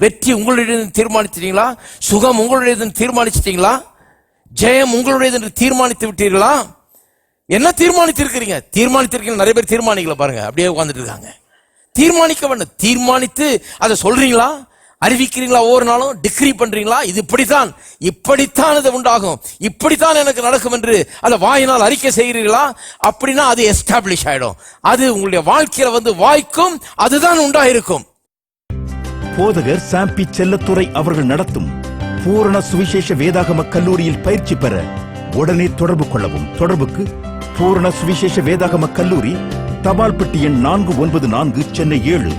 வெற்றி உங்களுடையது தீர்மானிச்சிட்டீங்களா? சுகம் உங்களுடையது தீர்மானிச்சிட்டீங்களா? ஜெயம் உங்களுடையது என்று தீர்மானித்து விட்டீர்களா? என்ன தீர்மானித்திருக்கிறீங்க? தீர்மானித்திருக்கீங்க. நிறைய பேர் தீர்மானிக்கல பாருங்க, அப்படியே உட்கார்ந்துட்டு இருக்காங்க. தீர்மானிக்க வேண்டும். தீர்மானித்து அதை சொல்றீங்களா? அறிவிக்கிறீங்களா? ஒவ்வொரு நாளும் டிக்ரீ பண்றீங்களா? இது இப்படித்தான் இது உண்டாகும், இப்படித்தான் எனக்கு நடக்கும் என்று அதை வாயினால் அறிக்கை செய்கிறீர்களா? அப்படின்னா அது எஸ்டாப்ளிஷ் ஆயிடும். அது உங்களுடைய வாழ்க்கையில வாய்க்கும், அதுதான் உண்டாயிருக்கும். போதகர் சாம்பி செல்லத்துறை அவர்கள் நடத்தும் பூரண சுவிசேஷ வேதாகம கல்லூரியில் பயிற்சி பெற உடனே தொடர்பு கொள்ளவும். தொடர்புக்கு பூரண சுவிசேஷ வேதாகம கல்லூரி, தபால் பெட்டி எண் 494, Chennai 7.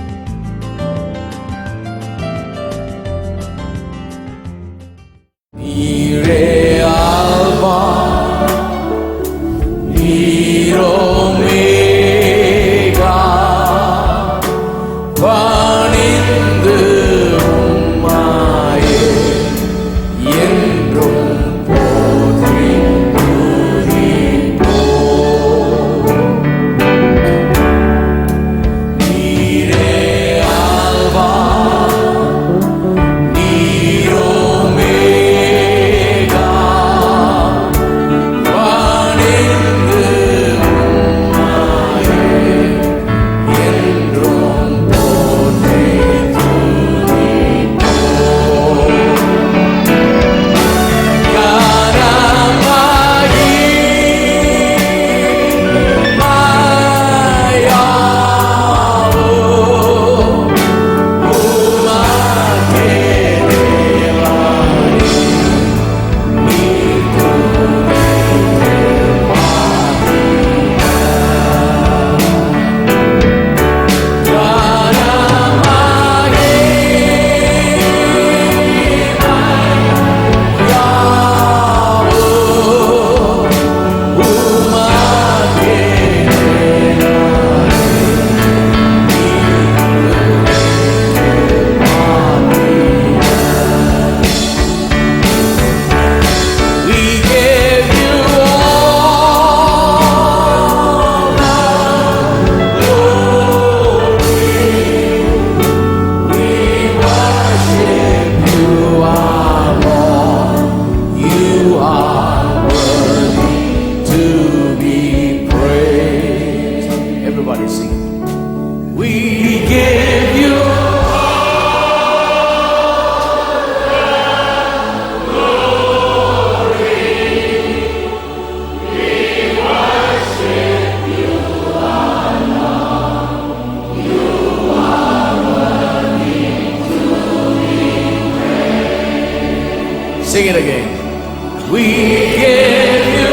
Sing it again. We give you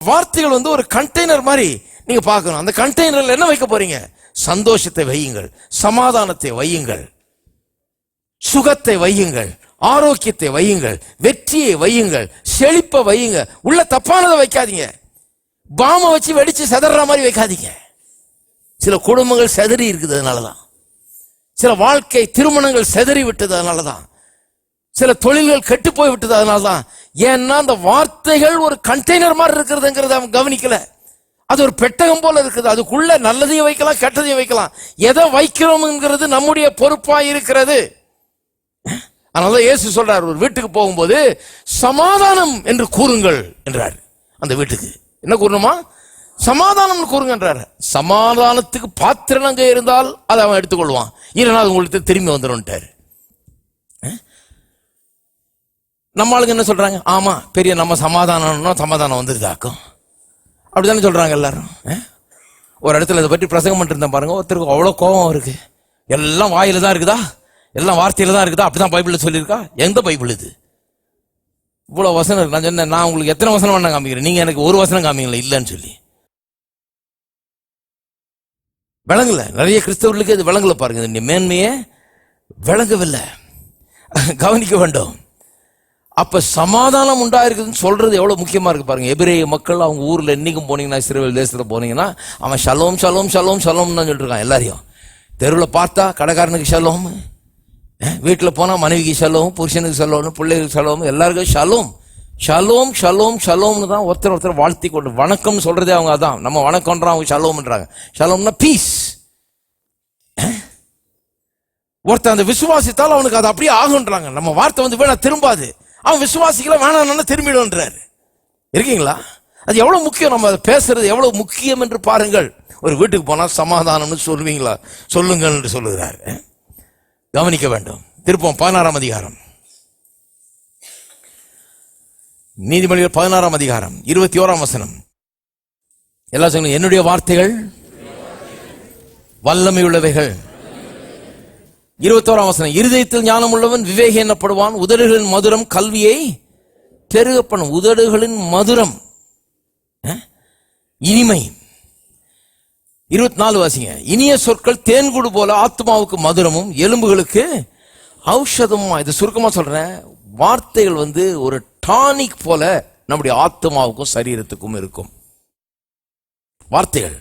வார்த்தைகள் ஒரு கண்டெய்னர் மாதிரி நீங்க பார்க்கணும். அந்த கண்டெய்னர்ல என்ன வைக்க போறீங்க? சந்தோஷத்தை வையுங்கள், சமாதானத்தை வையுங்கள், சுகத்தை வையுங்கள், ஆரோக்கியத்தை வையுங்கள், வெற்றியை வையுங்கள், செழிப்பை வையுங்க. உள்ள தப்பானதை வைக்காதீங்க. பாமை வச்சு வெடிச்சு செதற மாதிரி வைக்காதீங்க. சில குடும்பங்கள் செதறி இருக்குது, அதனாலதான். சில வாழ்க்கை திருமணங்கள் செதறி விட்டது, அதனாலதான். சில தொழில்கள் கெட்டு போய் விட்டது, அதனாலதான். ஏன்னா அந்த வார்த்தைகள் ஒரு கண்டெய்னர் மாதிரி இருக்கிறதுங்கிறத அவன் கவனிக்கல. அது ஒரு பெட்டகம் போல இருக்குது. அதுக்குள்ள நல்லதையும் வைக்கலாம், கெட்டதையும் வைக்கலாம். எதை வைக்கிறோம்ங்கிறது நம்முடைய பொறுப்பா இருக்கிறது. அதனால இயேசு சொல்றார், ஒரு வீட்டுக்கு போகும்போது சமாதானம் என்று கூறுங்கள் என்றார். அந்த வீட்டுக்கு என்ன கூறணுமா? சமாதானம் கூறுங்கன்றார். சமாதானத்துக்கு பாத்திரம் அங்கே இருந்தால் அதை அவன் எடுத்துக்கொள்வான், இல்லைன்னா அது உங்களுக்கு திரும்பி வந்துடும். நம்ம ஆளுங்க என்ன சொல்றாங்க? ஆமா, பெரிய நம்ம சமாதானம் வந்துருதாக்கும், அப்படித்தானே சொல்றாங்க எல்லாரும். ஒரு இடத்துல இதை பற்றி பிரசங்கம் பண்ணிட்டு இருந்தேன் பாருங்க. ஒருத்தருக்கு அவ்வளோ கோபம் இருக்கு. எல்லாம் வாயில தான் இருக்குதா, எல்லாம் வார்த்தையில தான் இருக்குதா, அப்படிதான் பைபிள்ல சொல்லியிருக்கா? எந்த பைபிள் இது? இவ்வளவு வசனம் இருக்கு. நான் சொன்னேன், நான் உங்களுக்கு எத்தனை வசனம் வேணா காமிக்கிறேன், நீங்க எனக்கு ஒரு வசனம் காமிங்களா இல்லைன்னு சொல்லி. விளங்கல. நிறைய கிறிஸ்தவர்களுக்கு இது விளங்கல. பாருங்க, இந்த மேன்மையே விளங்கவில்லை. கவனிக்க வேண்டும். அப்ப சமாதானம் உண்டாயிருக்குதுன்னு சொல்றது எவ்வளவு முக்கியமா இருக்கு பாருங்க. எபிரேய மக்கள் அவங்க ஊர்ல என்னைக்கும் போனீங்கன்னா, இஸ்ரவேல் தேசத்துல போனீங்கன்னா, அவன் ஷலோம் ஷலோம் ஷலோம் ஷலோம் தான் சொல்லிட்டு இருக்கான் எல்லாரையும். தெருவில் பார்த்தா கடைக்காரனுக்கு ஷலோம், வீட்டில் போனா மனைவிக்கு ஷலோம், புருஷனுக்கு ஷலோம், பிள்ளைகளுக்கு ஷலோம், எல்லாருக்கும் ஷலோம் ஷலோம் ஷலோம் ஷலோம்னு தான் ஒருத்தர் வாழ்த்தி கொண்டு வணக்கம் சொல்றதே அவங்க. அதான் நம்ம வணக்கம்ன்றோம், அவங்க ஷலோம்ன்றாங்க. ஷலோம்னா பீஸ். ஒருத்தர் அந்த விசுவாசித்தால் அவனுக்கு அது அப்படியே ஆகுன்றாங்க. நம்ம வார்த்தை வந்து வேணா திரும்பாது, அவன் விசுவாசிக்கல வேணாம் திரும்பிடுன்றாரு. இருக்கீங்களா? அது எவ்வளவு முக்கியம், நம்ம பேசுறது எவ்வளவு முக்கியம் என்று பாருங்கள். ஒரு வீட்டுக்கு போனா சமாதானம்னு சொல்லுவீங்களா? சொல்லுங்கள் என்று சொல்லுகிறார். கவனிக்க வேண்டும். திருப்பம் 16ஆம் அதிகாரம், நீதிமொழிகள் 16ஆம் அதிகாரம் 21ஆம் வசனம். எல்லாம் சொல்லுங்க, என்னுடைய வார்த்தைகள் வல்லமை உள்ளவைகள். 21ஆம் வசனம், இருதயத்தில் ஞானம் உள்ளவன் விவேகி எனப்படுவான், உதடுகளின் மதுரம் கல்வியை பெருக பண்ணும். உதடுகளின் மதுரம் இனிமை. 24 வாசிங்க, இனிய சொற்கள் தேன்கூடு போல ஆத்மாவுக்கு மதுரமும் எலும்புகளுக்கு ஔஷதமும். இது சுருக்கமா சொல்றேன். வார்த்தைகள் வந்து ஒரு டானிக் போல நம்முடைய ஆத்மாவுக்கும் சரீரத்துக்கும் இருக்கும். வார்த்தைகள்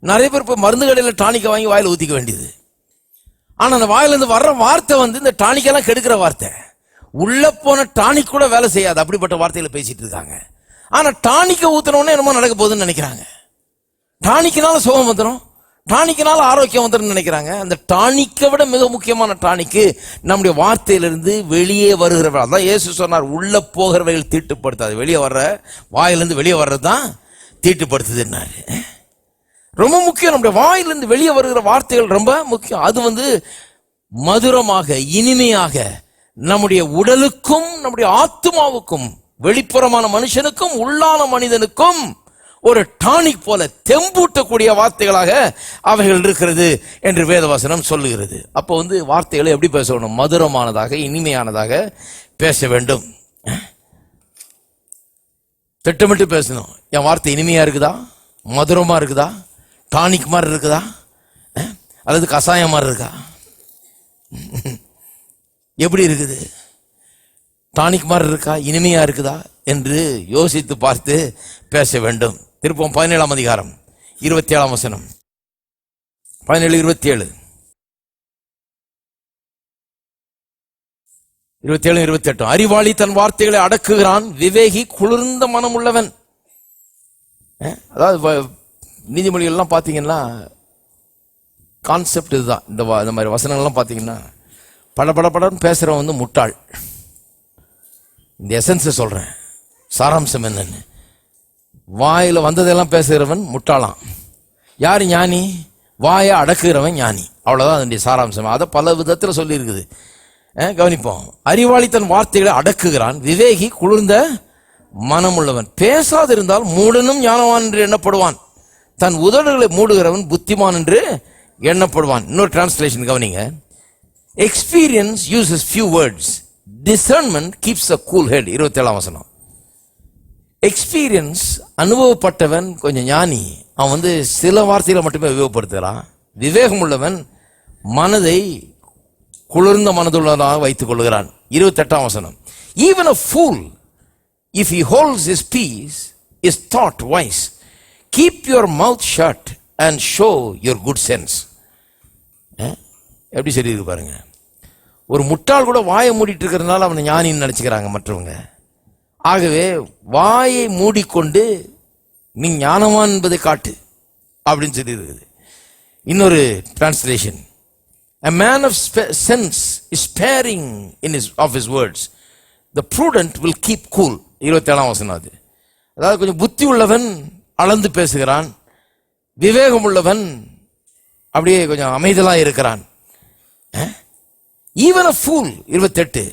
நிறைய பேர் இப்ப மருந்து கடையில் டானிக்கை வாங்கி வாயில ஊத்திக்க வேண்டியது. ஆனா அந்த வாயிலிருந்து வர்ற வார்த்தை வந்து இந்த டானிக்கெல்லாம் கெடுக்கிற வார்த்தை. உள்ள போன டானிக் கூட வேலை செய்யாது, அப்படிப்பட்ட வார்த்தைகளை பேசிட்டு இருக்காங்க. ஆனா டானிக்கை ஊத்துறோன்னே என்னமோ நடக்க போகுதுன்னு நினைக்கிறாங்க. டானிக்கினால சுகம் வந்துடும், டானிக்கினால ஆரோக்கியம் வந்துடும் நினைக்கிறாங்க. அந்த டானிக்கை விட மிக முக்கியமான டானிக்கு நம்முடைய வார்த்தையிலிருந்து வெளியே வருகிறவர்கள். அதான் இயேசு சொன்னார், உள்ள போகிறவைகள் தீட்டுப்படுத்தாது, வெளியே வர்ற வாயிலிருந்து வெளியே வர்றதுதான் தீட்டுப்படுத்துதுன்னாரு. ரொம்ப முக்கியம். நம்முடைய வாயிலிருந்து வெளியே வருகிற வார்த்தைகள் ரொம்ப முக்கியம். அது வந்து மதுரமாக இனிமையாக நம்முடைய உடலுக்கும் நம்முடைய ஆத்மாவுக்கும் வெளிப்புறமான மனுஷனுக்கும் உள்ளான மனிதனுக்கும் ஒரு டானிக் போல தெம்பூட்டக்கூடிய வார்த்தைகளாக அவைகள் இருக்கிறது என்று வேதவசனம் சொல்லுகிறது. அப்போ வந்து வார்த்தைகளை எப்படி பேசணும்? மதுரமானதாக இனிமையானதாக பேச வேண்டும். திட்டமிட்டு பேசணும். என் வார்த்தை இனிமையா இருக்குதா, மதுரமா இருக்குதா, டானிக் மாதிரி இருக்குதா, அல்லது கசாயம் மாதிரி இருக்கா? எப்படி இருக்குது? டானிக் மாதிரி இருக்கா, இனிமையா இருக்குதா என்று யோசித்து பார்த்து பேச வேண்டும். திருப்பம் 17ஆம் அதிகாரம் 27ஆம் வசனம். 17, 27, 27, 28. அறிவாளி தன் வார்த்தைகளை அடக்குகிறான், விவேகி குளிர்ந்த மனம் உள்ளவன். அதாவது நீதிமொழிகள்லாம் பார்த்தீங்கன்னா கான்செப்ட் இதுதான். இந்த மாதிரி வசனங்கள்லாம் பார்த்தீங்கன்னா படன்னு பேசுறவன் வந்து முட்டாள். இந்த எசன்ஸை சொல்றேன், சாராம்சம் என்னன்னு. வாயில வந்ததெல்லாம் பேசுகிறவன் முட்டாளாம். யார் ஞானி? வாயை அடக்குகிறவன் ஞானி. அவ்வளவுதான் அதனுடைய சாராம்சம். அதை பல விதத்தில் சொல்லி இருக்குது. கவனிப்போம். அறிவாளி தன் வார்த்தைகளை அடக்குகிறான், விவேகி குளிர்ந்த மனம் உள்ளவன். பேசாதிருந்தால் மூடனும் ஞானவான் என்று எண்ணப்படுவான், தன் உதடுகளை மூடுகிறவன் புத்திமான் என்று எண்ணப்படுவான். இன்னொரு டிரான்ஸ்லேஷன் கவனிங்க. Experience uses few words, discernment keeps a cool head. 27ஆம் வசனம். எக்ஸ்பீரியன்ஸ், அனுபவப்பட்டவன் கொஞ்சம் ஞானி, அவன் வந்து சில வார்த்தைகளை மட்டுமே உபயோகப்படுத்துகிறான். விவேகம் உள்ளவன் மனதை குளிர்ந்த மனதுள்ளதாக வைத்துக் கொள்கிறான். 28ஆம் வசனம். Even a fool, if he holds his peace, is thought wise. keep your mouth shut and show your good sense. எப்படி சொல்லியிருக்கு பாருங்க. ஒரு முட்டாள் கூட வாயை மூடிட்டு இருக்கிறதுனால அவனை ஞானின்னு நினைச்சுக்கிறாங்க மற்றவங்க. ஆகவே வாயை மூடிக்கொண்டு நீ ஞானவான் என்பதை காட்டு அப்படின்னு சொல்லி இருக்குது. இன்னொரு translation, a man of sense is sparing of his words, the prudent will keep cool. 27ஆம் வசனம் அது. அதாவது கொஞ்சம் புத்தி உள்ளவன் அளந்து பேசுகிறான், விவேகம் உள்ளவன் அப்படியே கொஞ்சம் அமைதலா இருக்கிறான். Even a fool, 28,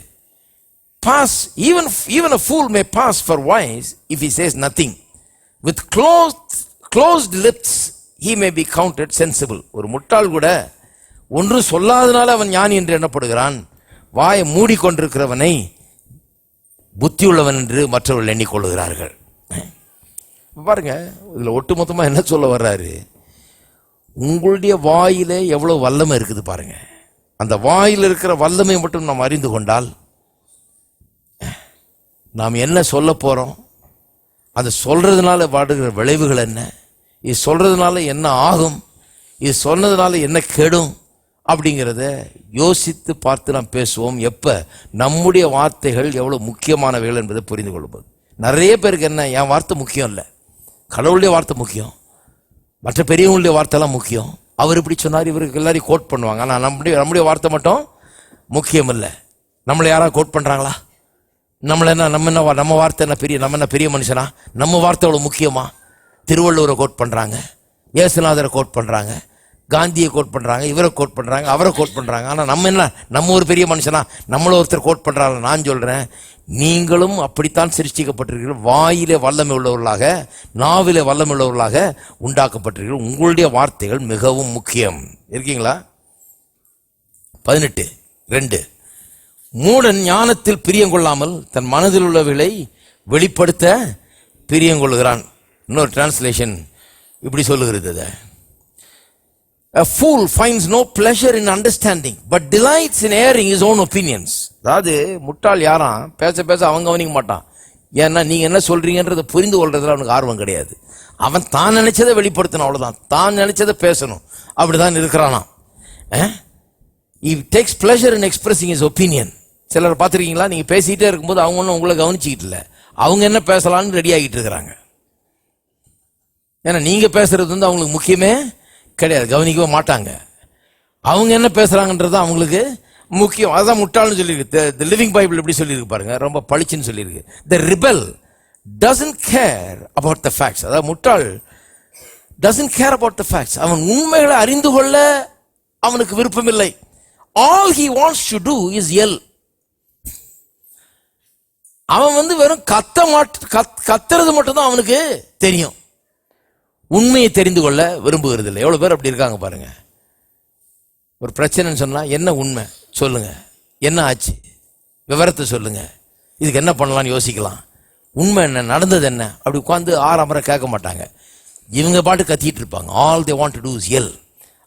pass, even a fool may pass for wise if he says nothing. With closed lips he may be counted sensible. ஒரு முட்டாள் கூட ஒன்றும் சொல்லாதனால அவன் ஞானி என்று எண்ணப்படுகிறான். வாயை மூடிக்கொண்டிருக்கிறவனை புத்தி உள்ளவன் என்று மற்றவர்கள் எண்ணிக்கொள்கிறார்கள். பாருங்க, இதுல ஒட்டுமொத்தமா என்ன சொல்ல வர்றாரு, உங்களுடைய வாயில எவ்வளவு வல்லமை இருக்குது பாருங்க. அந்த வாயில் இருக்கிற வல்லமை மட்டும் நாம் அறிந்து கொண்டால் நாம் என்ன சொல்ல போறோம், அது சொல்றதுனால வாடுகிற விளைவுகள் என்ன, இது சொல்றதுனால என்ன ஆகும், இது சொன்னதுனால என்ன கெடும் அப்படிங்கிறத யோசித்து பார்த்து நாம் பேசுவோம். எப்ப நம்முடைய வார்த்தைகள் எவ்வளவு முக்கியமானவைகள் என்பதை புரிந்து கொள்ளும்போது. நிறைய பேருக்கு என்ன, என் வார்த்தை முக்கியம் இல்லை, கடவுளுடைய வார்த்தை முக்கியம், மற்ற பெரியவங்களுடைய வார்த்தைலாம் முக்கியம். அவர் இப்படி சொன்னார், இவருக்கு எல்லாரையும் கோட் பண்ணுவாங்க. ஆனால் நம்முடைய வார்த்தை மட்டும் முக்கியம் இல்லை. நம்மளை யாராவது கோட் பண்ணுறாங்களா? நம்ம வார்த்தை என்ன பெரிய, நம்ம என்ன பெரிய மனுஷனா? நம்ம வார்த்தை அவ்வளோ முக்கியமா? திருவள்ளுவரை கோட் பண்ணுறாங்க, இயேசுநாதரை கோட் பண்ணுறாங்க, காந்தியை கோட் பண்ணுறாங்க, இவரை கோட் பண்ணுறாங்க, அவரை கோட் பண்ணுறாங்க. ஆனால் நம்ம என்ன, நம்ம ஒரு பெரிய மனுஷனா? நம்மள ஒருத்தர் கோட் பண்ணுறாங்க. நான் சொல்கிறேன், நீங்களும் அப்படித்தான் சிருஷ்டிக்கப்பட்டிருக்கிறீர்கள். வாயிலே வல்லமை உள்ளவர்களாக, நாவிலே வல்லமை உள்ளவர்களாக உண்டாக்கப்பட்டிருக்கிறீர்கள். உங்களுடைய வார்த்தைகள் மிகவும் முக்கியம். இருக்கீங்களா? 18:2, மூடன் ஞானத்தில் பிரியங்கொள்ளாமல் தன் மனதில் உள்ளவைகளை வெளிப்படுத்த பிரியங்கொள்கிறான். இன்னொரு டிரான்ஸ்லேஷன் இப்படி சொல்லுகிறது, a fool finds no pleasure in understanding but delights in airing his own opinions. அதாவது முட்டாள் யாராம், பேச பேச அவன் கவனிக்க மாட்டான். ஏன்னா நீங்க என்ன சொல்றீங்கன்றதை புரிந்து கொள்றதுல அவனுக்கு ஆர்வம் கிடையாது. அவன் தான் நினைச்சதை வெளிப்படுத்தணும், அவ்வளவுதான். தான் நினைச்சதை பேசணும், அப்படிதான் இருக்கிறானா. he takes pleasure in expressing his opinion. சிலர் பார்த்துருக்கீங்களா, நீங்க பேசிட்டே இருக்கும்போது அவங்க ஒன்றும் உங்களை கவனிச்சுக்கிட்டு இல்லை, அவங்க என்ன பேசலாம்னு ரெடி ஆகிட்டு இருக்கிறாங்க. ஏன்னா நீங்க பேசுறது வந்து அவங்களுக்கு முக்கியமே கிடையாது, கவனிக்கவே மாட்டாங்க. அவங்க என்ன பேசுறாங்கன்றது அவங்களுக்கு முக்கியம். அதுதான் முட்டாள்னு சொல்லியிருக்கு. தி லிவிங் பைபிள் எப்படி சொல்லியிருக்கு பாருங்க, ரொம்ப பளிச்சுன்னு சொல்லியிருக்கு. தி rebel doesn't care about the facts. அதாவது முட்டாள் doesn't care about the facts. அவன் உண்மைகளை அறிந்து கொள்ள அவனுக்கு விருப்பம் இல்லை. all he wants to do is yell. அவன் வந்து வெறும் கத்துறது மட்டும் தான் அவனுக்கு தெரியும், உண்மையை தெரிந்து கொள்ள விரும்புகிறது இல்லை. எவ்வளவு பேர் அப்படி இருக்காங்க பாருங்க. ஒரு பிரச்சனைன்னு சொன்னா என்ன உண்மை சொல்லுங்க, என்ன ஆச்சு விவரத்தை சொல்லுங்க, இதுக்கு என்ன பண்ணலாம்னு யோசிக்கலாம், உண்மை என்ன, நடந்தது என்ன, அப்படி உட்காந்து ஆறாமரை கேட்க மாட்டாங்க. இவங்க பாட்டு கத்திட்டு இருப்பாங்க. All they want to do is yell.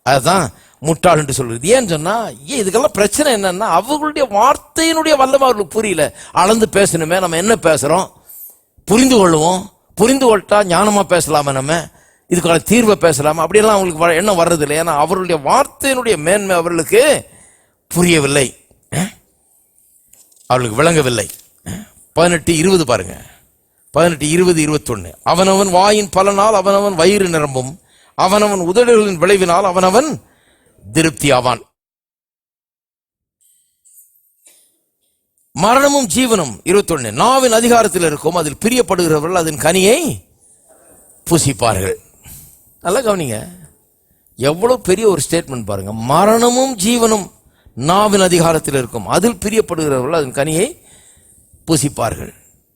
அதுதான் முட்டாள் என்று சொல்றது. ஏன்னு சொன்னா, இதுக்கெல்லாம் பிரச்சனை என்னன்னா, அவர்களுடைய வார்த்தையினுடைய வல்லமை அவர்களுக்கு புரியல. அளந்து பேசணுமே, நம்ம என்ன பேசுறோம் புரிந்து கொள்ளுவோம், புரிந்து கொள்ளட்டா ஞானமா பேசலாமே, நம்ம இதுக்கான தீர்வை பேசலாமா, அப்படியெல்லாம் அவங்களுக்கு என்ன வர்றதில்லை. ஏன்னா அவருடைய வார்த்தையினுடைய மேன்மை அவர்களுக்கு புரியவில்லை, அவர்களுக்கு விளங்கவில்லை. 18:20 பாருங்க, 18:20-21. அவனவன் வாயின் பலனால் அவனவன் வயிறு நிரம்பும், அவனவன் உதடுகளின் விளைவினால் அவனவன் திருப்தி ஆவான். மரணமும் ஜீவனும் 21 நாவின் அதிகாரத்தில் இருக்கும், அதில் பிரியப்படுகிறவர்கள் அதன் கனியை புசிப்பார்கள். நல்லா கவனிங்க, எவ்வளவு பெரிய ஒரு ஸ்டேட்மெண்ட் பாருங்க. மரணமும் ஜீவனும் நாவின் அதிகாரத்தில் இருக்கும், அதில் பிரியப்படுகிறவர்கள் அதன் கனியை புசிப்பார்கள்.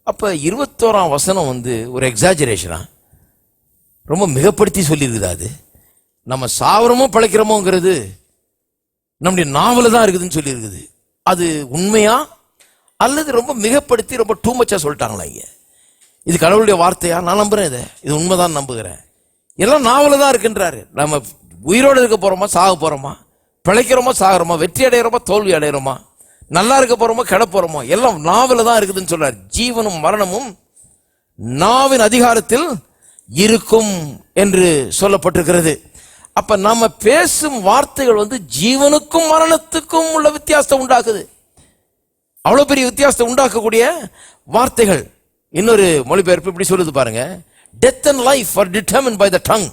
அப்ப 21ஆம் வசனம் வந்து ஒரு எக்ஸாஜரேஷனா, ரொம்ப மிகப்படுத்தி சொல்லியிருக்குது. அது நம்ம சாவரமோ பிழைக்கிறோமோங்கிறது நம்முடைய நாவல தான் இருக்குதுன்னு சொல்லி இருக்குது. அது உண்மையா அல்லது ரொம்ப மிகப்படுத்தி ரொம்ப டூ மச்சா சொல்லிட்டாங்களா? இங்க இது கடவுளுடைய வார்த்தையா? நான் நம்புறேன், இது உண்மைதான் நம்புகிறேன். எல்லாம் நாவல தான் இருக்குன்றாரு. நம்ம உயிரோடு இருக்க போறோமா, சாக போறோமா, பிழைக்கிறோமா, சாகிறோமா, வெற்றி அடைகிறோமா, தோல்வி அடைகிறோமா, நல்லா இருக்க போறோமா, கெட போறோமா, எல்லாம் நாவல தான் இருக்குதுன்னு சொல்றாரு. ஜீவனும் மரணமும் நாவின் அதிகாரத்தில் இருக்கும் என்று சொல்லப்பட்டிருக்கிறது. அப்ப நாம பேசும் வார்த்தைகள் ஜீவனுக்கும் மரணத்துக்கும் உள்ள வித்தியாசத்தை உண்டாக்குது. அவ்வளவு பெரிய வித்தியாசத்தை உண்டாக்கக்கூடிய வார்த்தைகள். இன்னொரு மொழிபெயர்ப்பு இப்படி சொல்லுது பாருங்க, death and life are determined by the tongue.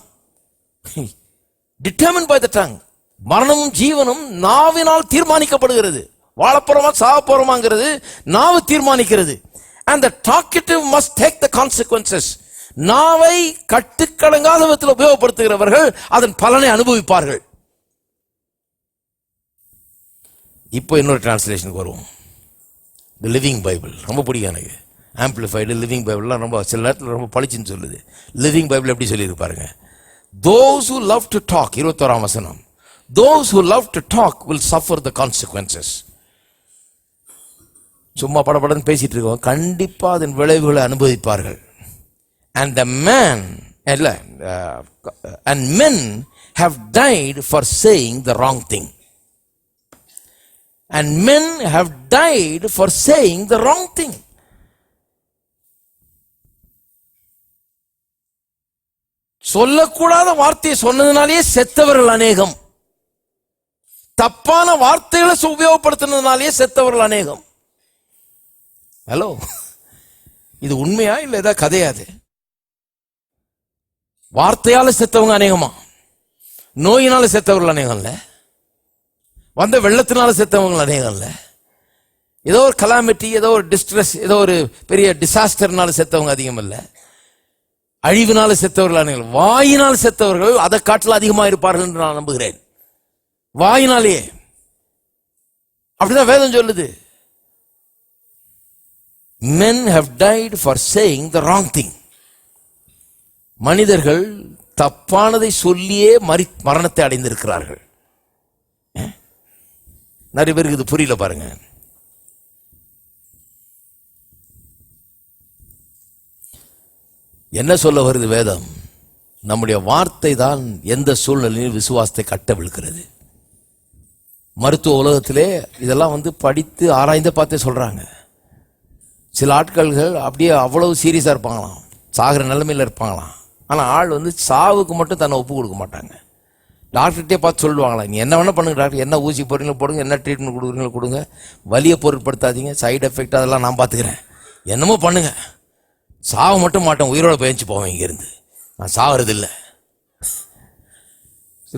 determined by the tongue. மரணமும் ஜீவனும் நாவினால் தீர்மானிக்கப்படுகிறது. வாழப்போறோமா சாக போறோமாங்கிறது நாவு தீர்மானிக்கிறது. and the talkative must take the consequences. நாவை கட்டுக்கடங்காத விதத்தில் உபயோகப்படுத்துகிறவர்கள் அதன் பலனை அனுபவிப்பார்கள். இப்போ இன்னொரு டிரான்ஸ்லேஷனுக்கு வருவோம். தி லிவிங் பைபிள் ரொம்ப பிடிக்கும் எனக்கு. ஆம்பிளிஃபைடு லிவிங் பைபிள்லாம் ரொம்ப சில நேரத்தில் ரொம்ப பளிச்சுன்னு சொல்லுது. லிவிங் பைபிள் எப்படி சொல்லியிருப்பாருங்க, those who love to talk, 21ஆம் வசனம், those who love to talk will suffer the consequences. சும்மா படப்படன்னு பேசிட்டு இருக்கோம், கண்டிப்பா அதன் விளைவுகளை அனுபவிப்பார்கள். and the man and men have died for saying the wrong thing. and men have died for saying the wrong thing. சொல்லக்கூடாத வார்த்தையை சொன்னதுனாலே செத்தவர்கள் அநேகம். தப்பான வார்த்தைகளை உபயோகப்படுத்தினதுனாலே செத்தவர்கள் அநேகம். ஹலோ, இது உண்மையா இல்ல ஏதாவது கதையாது? வார்த்தையால செத்தவங்க அநேகமா, நோயினால செத்தவர்கள் அநேகம் இல்ல, வந்த வெள்ளத்தினால செத்தவங்க அநேகம் இல்ல, ஏதோ ஒரு கலாமிட்டி, ஏதோ ஒரு டிஸ்ட்ரெஸ், ஏதோ ஒரு பெரிய டிசாஸ்டர்னால செத்தவங்க அதிகம் இல்ல, அழிவினால செத்தவர்கள் அநேகம். வாயினால் செத்தவர்கள் அதை காட்டில் அதிகமா இருப்பார்கள் என்று நான் நம்புகிறேன். வாயினாலேயே அப்படிதான் வேதம் சொல்லுது. men have died for saying the wrong thing. மனிதர்கள் தப்பானதை சொல்லியே மரணத்தை அடைந்திருக்கிறார்கள். நிறைய பேருக்கு இது புரியல பாருங்க. என்ன சொல்ல வருது வேதம்? நம்முடைய வார்த்தை தான் எந்த சூழ்நிலையில் விசுவாசத்தை கட்டவிழ்க்கிறது. மருத்துவ உலகத்திலே இதெல்லாம் படித்து ஆராய்ந்து பார்த்தே சொல்றாங்க. சில ஆட்கள்கள் அப்படியே அவ்வளவு சீரியஸா இருப்பாங்களாம், சாகிற நிலைமையில இருப்பாங்களாம். ஆனா ஆள் சாவுக்கு மட்டும் தன்னை ஒப்பு கொடுக்க மாட்டாங்க. டாக்டர்கிட்டே பார்த்து சொல்லுவாங்களா, நீ என்ன வேணா பண்ணுங்க டாக்டர், என்ன ஊசி போடுறீங்களோ போடுங்க, என்ன ட்ரீட்மெண்ட் கொடுக்குறீங்களோ கொடுங்க, வலியை பொருட்படுத்தாதீங்க, சைடு எஃபெக்ட் அதெல்லாம் நான் பார்த்துக்கிறேன், என்னமோ பண்ணுங்க, சாவ மட்டும் மாட்டேன், உயிரோட பயந்து போவேன் இங்கிருந்து, நான் சாகிறது இல்லை.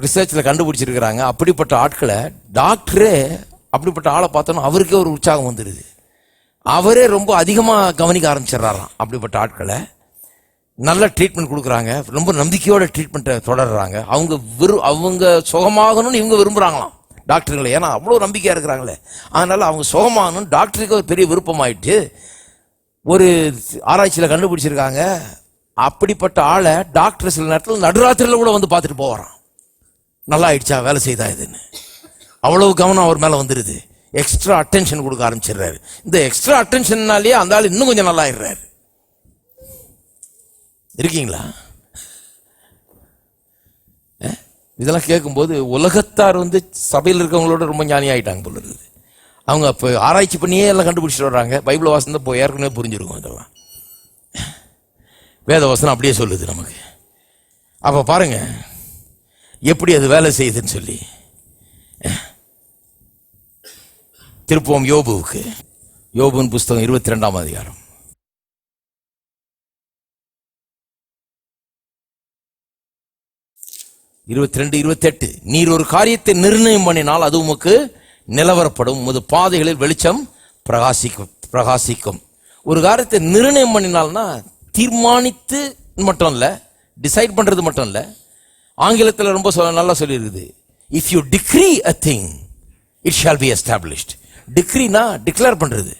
ரிசர்ச்சில் கண்டுபிடிச்சிருக்கிறாங்க. அப்படிப்பட்ட ஆட்களை டாக்டரே அப்படிப்பட்ட ஆளை பார்த்தோன்னா அவருக்கே ஒரு உற்சாகம் வந்துடுது. அவரே ரொம்ப அதிகமாக கவனிக்க ஆரம்பிச்சிடறாராம். அப்படிப்பட்ட ஆட்களை நல்ல ட்ரீட்மெண்ட் கொடுக்குறாங்க, ரொம்ப நம்பிக்கையோட ட்ரீட்மெண்ட்டை தொடர்றாங்க. அவங்க சுகமாகணும்னு இவங்க விரும்புகிறாங்களாம் டாக்டருங்களை, ஏன்னா அவ்வளோ நம்பிக்கையாக இருக்கிறாங்களே. அதனால அவங்க சுகமாகணும்னு டாக்டருக்கு ஒரு பெரிய விருப்பமாயிட்டு ஒரு ஆராய்ச்சியில் கண்டுபிடிச்சிருக்காங்க. அப்படிப்பட்ட ஆளை டாக்டர் சில நேரத்தில் நடுராத்திரியில் கூட பார்த்துட்டு போவாராம், நல்லா ஆயிடுச்சா, வேலை செய்தா இதுன்னு. அவ்வளவு கவனம் அவர் மேலே வந்துடுது. எக்ஸ்ட்ரா அட்டென்ஷன் கொடுக்க ஆரம்பிச்சிடுறாரு. இந்த எக்ஸ்ட்ரா அட்டென்ஷன்னாலேயே அந்த ஆள் இன்னும் கொஞ்சம் நல்லா ஆயிடுறாரு. இருக்கீங்களா? இதெல்லாம் கேட்கும்போது உலகத்தார் சபையில் இருக்கவங்களோட ரொம்ப ஞானி ஆயிட்டாங்க போல இருக்குது. அவங்க இப்போ ஆராய்ச்சி பண்ணியே எல்லாம் கண்டுபிடிச்சிட்டு வர்றாங்க. பைபிள் வாசனம் போய் ஏற்கனவே புரிஞ்சிருக்கும். இதெல்லாம் வேத வசனம் அப்படியே சொல்லுது நமக்கு. அப்போ பாருங்க எப்படி அது வேலை செய்யுதுன்னு சொல்லி. திருப்போம் யோபுவுக்கு. யோபுவின் புஸ்தகம் 22ஆம் அதிகாரம். இருபத்தி 28. நீர் ஒரு காரியத்தை நிர்ணயம் பண்ணினால் அது உமக்கு நிலவரப்படும், உமது பாதைகளில் வெளிச்சம் பிரகாசிக்கும். ஒரு காரியத்தை நிர்ணயம் பண்ணினால்னா தீர்மானித்து மட்டும் இல்லை, டிசைட் பண்றது மட்டும் இல்லை. ஆங்கிலத்தில் ரொம்ப நல்லா சொல்லியிருக்குது, if you decree a thing it shall be established. டிக்ரீனா டிக்ளேர் பண்றது,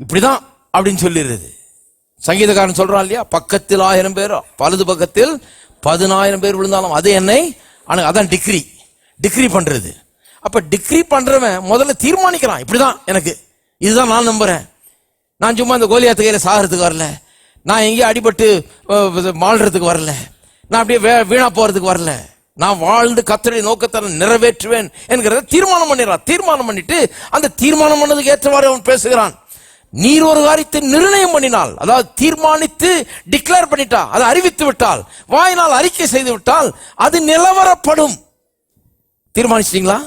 இப்படிதான் அப்படின்னு சொல்லிடுறது. சங்கீதக்காரன் சொல்றான் இல்லையா, பக்கத்தில் 1000 பேரோ வலது பக்கத்தில் 10,000 பேர் விழுந்தாலும் அது என்னை, அதான் டிக்ரி பண்றது. அப்ப டிக்ரி பண்றவன் முதல்ல தீர்மானிக்கிறான், இப்படிதான் எனக்கு, இதுதான் நான் நம்புறேன். நான் சும்மா இந்த கோலியாத்து கையில சாகிறதுக்கு வரல, நான் எங்கேயும் அடிபட்டு மாள்றதுக்கு வரல, நான் அப்படியே வீணா போறதுக்கு வரல, நான் வாழ்ந்து கர்த்தருடைய நோக்கத்தை நிறைவேற்றுவேன் என்கிறத தீர்மானம் பண்ணிடுறான். தீர்மானம் பண்ணிட்டு அந்த தீர்மானம் பண்ணதுக்கு ஏற்றவாறு அவன் பேசுகிறான். நீர் ஒரு காரியத்தை நிர்ணயம் பண்ணினால், அதாவது தீர்மானித்து டிக்ளேர் பண்ணிட்டா, அதை அறிவித்து விட்டால், வாயினால் அறிக்கை செய்து விட்டால் அது நிலவரப்படும். தீர்மானிச்சிட்டீங்களா?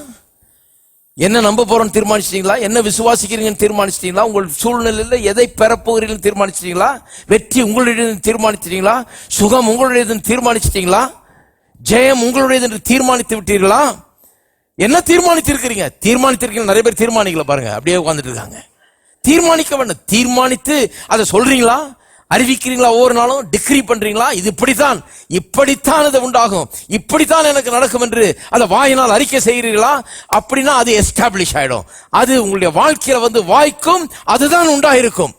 என்ன நம்ப போறோம்னு தீர்மானிச்சிட்டீங்களா? என்ன விசுவாசிக்கிறீங்கன்னு தீர்மானிச்சிட்டீங்களா? உங்கள் சூழ்நிலையில எதை பெறப்போகிறீர்கள் தீர்மானிச்சிட்டீங்களா? வெற்றி உங்களுடைய தீர்மானிச்சிட்டீங்களா? சுகம் உங்களுடைய தீர்மானிச்சிட்டீங்களா? ஜெயம் உங்களுடையது என்று தீர்மானித்து விட்டீர்களா? என்ன தீர்மானித்திருக்கிறீங்க? தீர்மானித்திருக்கீங்க. நிறைய பேர் தீர்மானிக்கல பாருங்க, அப்படியே உட்கார்ந்துட்டு இருக்காங்க. தீர்மானிக்க வேண்டும். தீர்மானித்து அதை சொல்றீங்களா? அறிவிக்கிறீங்களா? ஒவ்வொரு நாளும் டிக்ரி பண்றீங்களா? இது இப்படித்தான் இது உண்டாகும், இப்படித்தான் எனக்கு நடக்கும் என்று அதை வாயினால் அறிக்கை செய்கிறீர்களா? அப்படின்னா அது எஸ்டாப்ளிஷ் ஆயிடும். அது உங்களுடைய வாழ்க்கையில வாய்க்கும், அதுதான் உண்டாயிருக்கும்.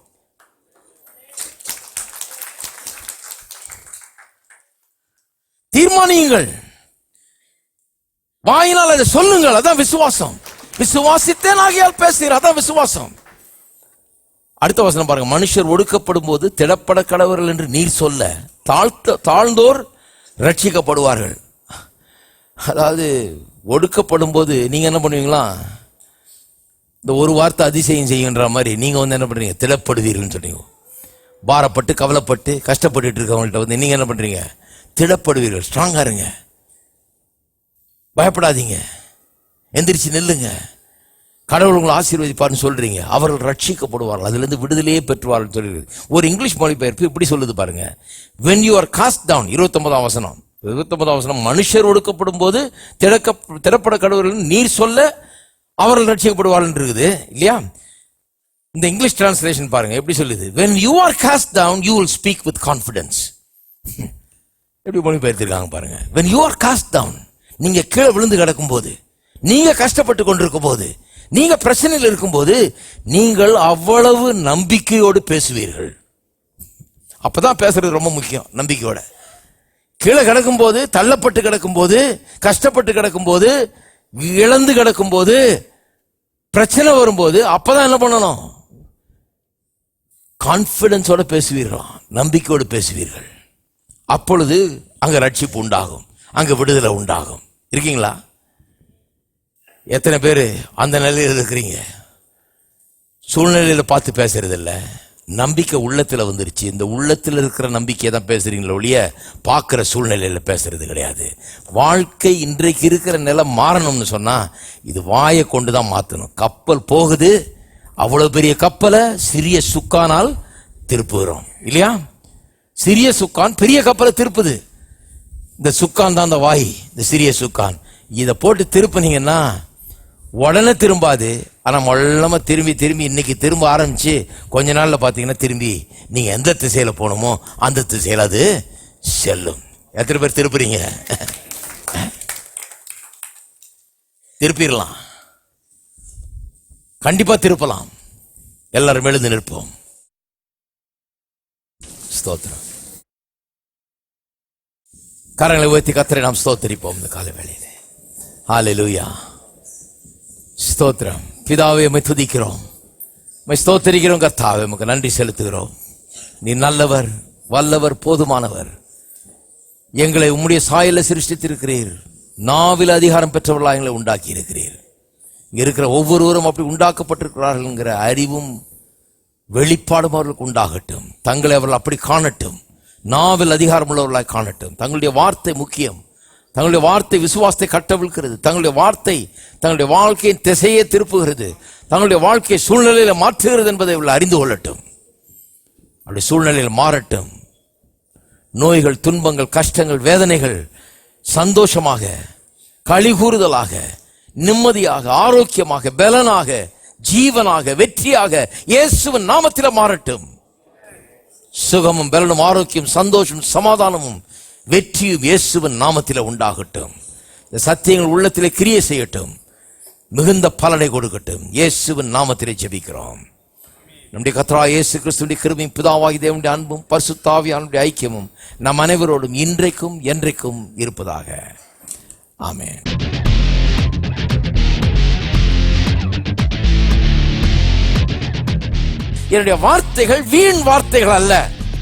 தீர்மானியுங்கள், வாயினால் அதை சொல்லுங்கள். அதான் விசுவாசம். விசுவாசித்தேன் ஆகியால் பேசுகிறேன், அதான் விசுவாசம். அடுத்த வசனம் பாருங்க. மனுஷர் ஒடுக்கப்படும் போது திடப்பட கடவர்கள் என்று நீர் சொல்ல தாழ்ந்தோர் ரட்சிக்கப்படுவார்கள். அதாவது ஒடுக்கப்படும் போது நீங்க என்ன பண்ணுவீங்களா? இந்த ஒரு வார்த்தை அதிசயம் செய்யுன்ற மாதிரி நீங்க என்ன பண்றீங்க? திடப்படுவீர்கள் சொன்னீங்க. பாரப்பட்டு கவலைப்பட்டு கஷ்டப்பட்டு இருக்கவங்கள்ட்ட நீங்க என்ன பண்றீங்க? திடப்படுவீர்கள். ஸ்ட்ராங்கா இருங்க, பயப்படாதீங்க, எந்திரிச்சு நில்லுங்க, கடவுள் உங்களை ஆசீர்வதிப்பார்னு சொல்றீங்க. அவர்கள் ரட்சிக்கப்படுவார்கள், அதுல இருந்து விடுதலையே பெற்றுவார்கள் சொல்லுது. ஒரு இங்கிலீஷ் மொழிபெயர்ப்பு இப்படி சொல்லுது பாருங்க. when you are cast down, 29ஆம் வசனம். 29ஆம் வசனம், மனுஷர் ஒடுக்கப்படும் போது திடப்பட கடவுள் நீர் சொல்ல அவர்கள் ரட்சிக்கப்படுவார்கள் இருக்குது இல்லையா? இந்த இங்கிலீஷ் டிரான்ஸ்லேஷன் பாருங்க எப்படி சொல்லுது. when you are cast down you will speak with confidence. எப்படி மொழிபெயர்த்திருக்காங்க பாருங்க. when you are cast down, நீங்க கீழே விழுந்து கிடக்கும் போது, நீங்க கஷ்டப்பட்டு கொண்டிருக்கும் போது, நீங்க பிரச்சனையில் இருக்கும்போது நீங்கள் அவ்வளவு நம்பிக்கையோடு பேசுவீர்கள். அப்பதான் பேசுறது ரொம்ப முக்கியம். நம்பிக்கையோட கீழே கிடக்கும் போது, தள்ளப்பட்டு கிடக்கும் போது, கஷ்டப்பட்டு கிடக்கும் போது, இழந்து கிடக்கும் போது, பிரச்சனை வரும்போது அப்பதான் என்ன பண்ணணும்? கான்பிடன்ஸோட பேசுவீர்கள், நம்பிக்கையோடு பேசுவீர்கள். அப்பொழுது அங்க ரட்சிப்பு உண்டாகும், அங்க விடுதலை உண்டாகும். இருக்கீங்களா? எத்தனை பேர் அந்த நிலையில் இருக்கிறீங்க? சூழ்நிலையில பார்த்து பேசுறது இல்ல, நம்பிக்கை உள்ளத்துல வந்துருச்சு. இந்த உள்ளத்துல இருக்கிற நம்பிக்கையை தான் பேசுறீங்களோ ஒழிய பார்க்கிற சூழ்நிலையில பேசுறது கிடையாது. வாழ்க்கை இன்றைக்கு இருக்கிற நிலை மாறணும்னு சொன்னா இது வாயை கொண்டுதான் மாத்தணும். கப்பல் போகுது, அவ்வளவு பெரிய கப்பலை சிறிய சுக்கானால் திருப்புகிறோம் இல்லையா? சிறிய சுக்கான் பெரிய கப்பலை திருப்புது. இந்த சுக்கான் தான் அந்த வாய், இந்த சிறிய சுக்கான். இதை போட்டு திருப்பினீங்கன்னா உடனே திரும்பாது. ஆனா மொல்லமா திரும்பி திரும்பி இன்னைக்கு திரும்ப ஆரம்பிச்சு கொஞ்ச நாள்ல பாத்தீங்கன்னா திரும்பி நீங்க எந்த திசையில போகணுமோ அந்த திசையில அது செல்லும். எத்தனை பேர் திருப்புறீங்க? திருப்பிடலாம், கண்டிப்பா திருப்பலாம். எல்லாரும் எழுந்து நிற்போம். ஸ்தோத்திரம். கரங்களை உயர்த்தி கர்த்தரை நாம் ஸ்தோத்திரிப்போம் இந்த கால வேளையிலே. ஹல்லேலூயா. ஸ்தோத்திரம். பிதாவே, உம்மை துதிக்கிறோம், உம்மை ஸ்தோத்திரிக்கிறோம். கர்த்தாவே, உமக்கு நன்றி செலுத்துகிறோம். நீ நல்லவர், வல்லவர், போதுமானவர். எங்களை உம்முடைய சாயல சிருஷ்டித்திருக்கிறீர். நாவில் அதிகாரம் பெற்றவர்களாக எங்களை உண்டாக்கி இருக்கிறீர். இங்க இருக்கிற ஒவ்வொருவரும் அப்படி உண்டாக்கப்பட்டிருக்கிறார்கள் என்கிற அறிவும் வெளிப்பாடும் அவர்களுக்கு உண்டாகட்டும். தங்களை அவர்கள் அப்படி காணட்டும், நாவில் அதிகாரம் உள்ளவர்களாய் காணட்டும். தங்களுடைய வார்த்தை முக்கியம். தங்களுடைய வார்த்தை விசுவாசத்தை கட்டவிழ்க்கிறது. தங்களுடைய வார்த்தை தங்களுடைய வாழ்க்கையின் திசையை திருப்புகிறது. தங்களுடைய வாழ்க்கையை சூழ்நிலையில மாற்றுகிறது என்பதை அவர்கள் அறிந்து கொள்ளட்டும். அப்படி சூழ்நிலையில் மாறட்டும். நோய்கள், துன்பங்கள், கஷ்டங்கள், வேதனைகள் சந்தோஷமாக, களிகூறுதலாக, நிம்மதியாக, ஆரோக்கியமாக, பலனாக, ஜீவனாக, வெற்றியாக இயேசுவின் நாமத்தில் மாறட்டும். சுகமும் பலனும் ஆரோக்கியம், சந்தோஷம், சமாதானமும் வெற்றியும் இயேசுவின் நாமத்தில் உண்டாகட்டும். இந்த சத்தியங்கள் உள்ளத்திலே கிரியை செய்யட்டும், மிகுந்த பலனை கொடுக்கட்டும். இயேசுவின் நாமத்திலே ஜெபிக்கிறோம். நம்முடைய கர்த்தராகிய இயேசு கிறிஸ்துவின் கிருபையும் பிதாவாகிய தேவனுடைய அன்பும் பரிசுத்த ஆவியானவருடைய ஐக்கியமும் நம் அனைவரோடும் இன்றைக்கும் என்றைக்கும் இருப்பதாக. ஆமென். என்னுடைய வார்த்தைகள் வீண் வார்த்தைகள் அல்ல.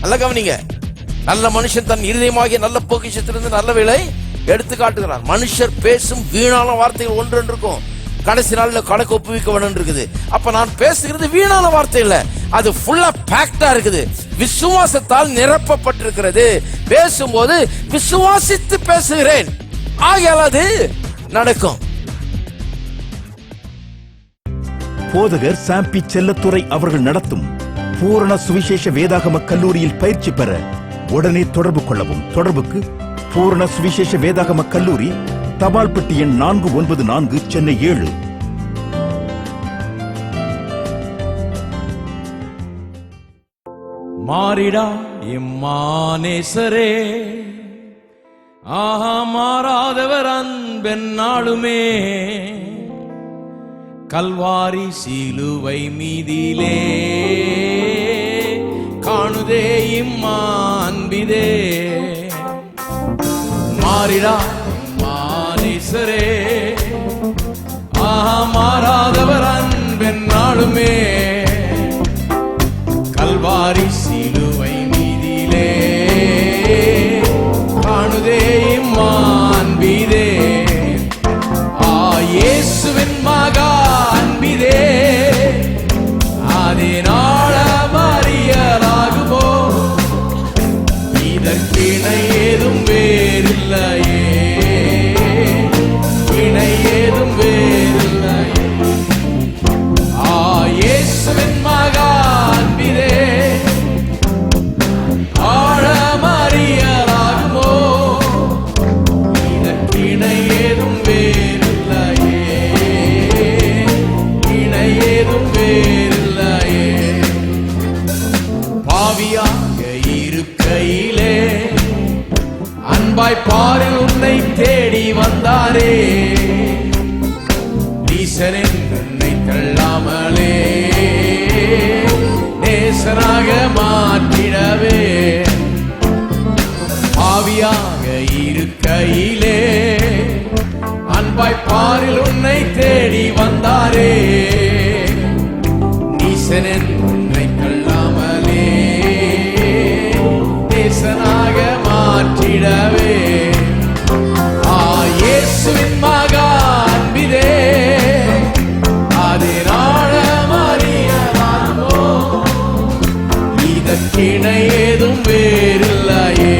நல்ல கவனிங்க. நல்ல மனுஷன் தன் இருதயமாகிய நல்ல பொக்கிஷத்திலிருந்து நல்லவைகளை எடுத்து காட்டுகிறார். மனுஷர் பேசும் வீணான வார்த்தைகள் ஒன்று இருக்கும். கடைசி நாள்ல கணக்கு ஒப்புவிக்க வேண்டும் இருக்குது. அப்ப நான் பேசுகிறது வீணான வார்த்தை இல்ல, அது ஃபுல்லா பேக்டா இருக்குது, விசுவாசத்தால் நிரப்பப்பட்டிருக்கிறது. பேசும்போது விசுவாசித்து பேசுகிறேன், ஆகையால் அது நடக்கும். போதகர் சாம்பி செல்லத்துறை அவர்கள் நடத்தும் பூரண சுவிசேஷ வேதாகம கல்லூரியில் பயிற்சி பெற உடனே தொடர்பு கொள்ளவும். தொடர்புக்கு பூரண சுவிசேஷ வேதாகம கல்லூரி, தபால் பெட்டி எண் 494, சென்னை 7. மாறிடா இம்மானேசரே, ஆஹா மாறாதவர் அன்பென்னாளுமே, கல்வாரி சிலுவை மீதிலே காணுதே இம்மான்பிதே. மாறிடா இம்மானேசரே, ஆஹா மாறாதவர் அன்பென்னாளுமே, கல்வாரி சிலுவை மீதிலே காணுதே இம்மான்பிதே. இயேசுவின் மகா அன்பிதே, அதனால மறியலாகுமோ, இதற்கிணை ஏதும் வேறில்லையே, இணை ஏதும் வேறில்லையே. இயேசுவின் மகா அன்பிதே, ஆழ மறியலாகுமோ, இதற்கிணை ஏதும் வேறில்லையே, இணை ஏதும் வேறில்லையே. பாவியாக இருக்கையிலே அன்பாய் பாரில் உன்னை தேடி வந்தாரே, ஈசனின் உன்னை தள்ளாமலே நேசனாக மாற்றிடவே. பாவியாக இருக்கையிலே அன்பாய் பாரில் உன்னை தேடி வந்தாரே, ஈசனின் உன்னை தள்ளாமலே நேசனாக மாற்றிடவே. இயேசுவின் மகா அன்பிதே, அதனால மறியலாகுமோ, இதற்கிணை ஏதும் வேறில்லையே,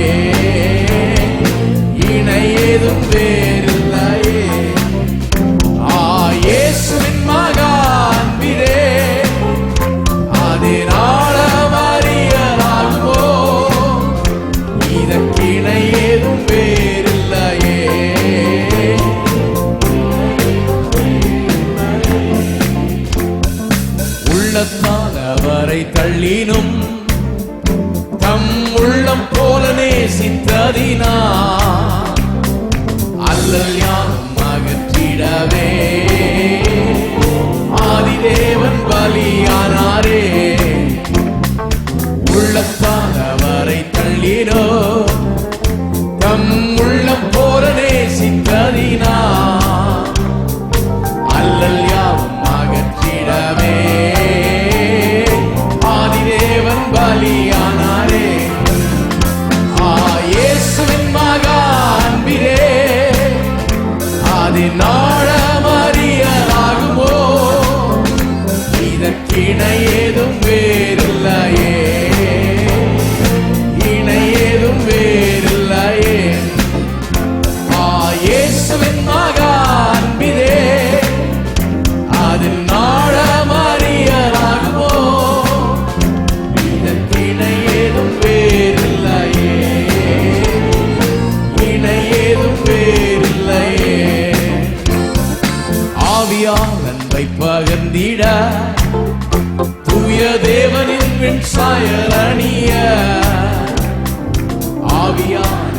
இணை ஏதும் வேறில்லையே. இயேசுவின் மகா அன்பிதே, அதனால மறியலாகுமோ, இதற்கிணை ஏதும் வேறில்லையே. உள்ளத்தால் அவரை தள்ளினும் தம் உள்ளம் போல நேசித்ததினா, அல்லல் யாரும் அகற்றிடவே ஆதிதேவன் பலியானாரே. உள்ளத்தால் அவரை தள்ளினோ தம் உள்ளம் போல நேசித்ததினா, அல்லல் யாவும் அகற்றிடவே ஆதிதேவன் பலியானாரே. இயேசுவின் மகா அன்பிதே, அதனால மறியலாகுமோ, இதற்கிணை ஏதும் வேறில்லையே, இணை ஏதும் வேறில்லையே. இயேசுவின் மகா அன்பிதே, அதனால மறியலாகுமோ, இதற்கிணை ஏதும் வேறில்லையே, இணை ஏதும் வேறில்லையே. ஆவியால் அன்பை பகிர்ந்திட தூய தேவனின் சாயல் அணிய, ஆவியால்